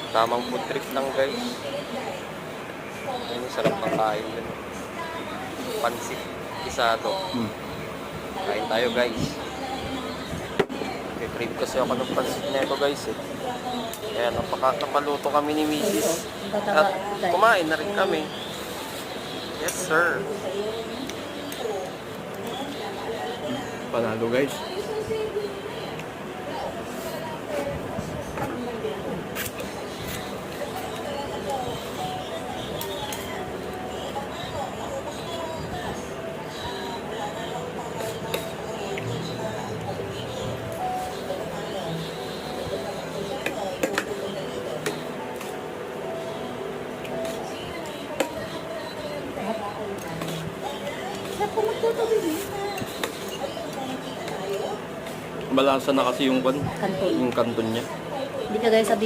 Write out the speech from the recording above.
Tamang food trip lang guys. Ayun, sarap ng kain din. Pansit, isado. Kain tayo guys. Crave kasi ako ng pansit nito guys eh. Kaya napaluto kami ni Mrs. At kumain na rin kami. Yes sir. Panalo guys. Malasa na kasi yung Kanton. kanton niya. Hindi ka guys sabi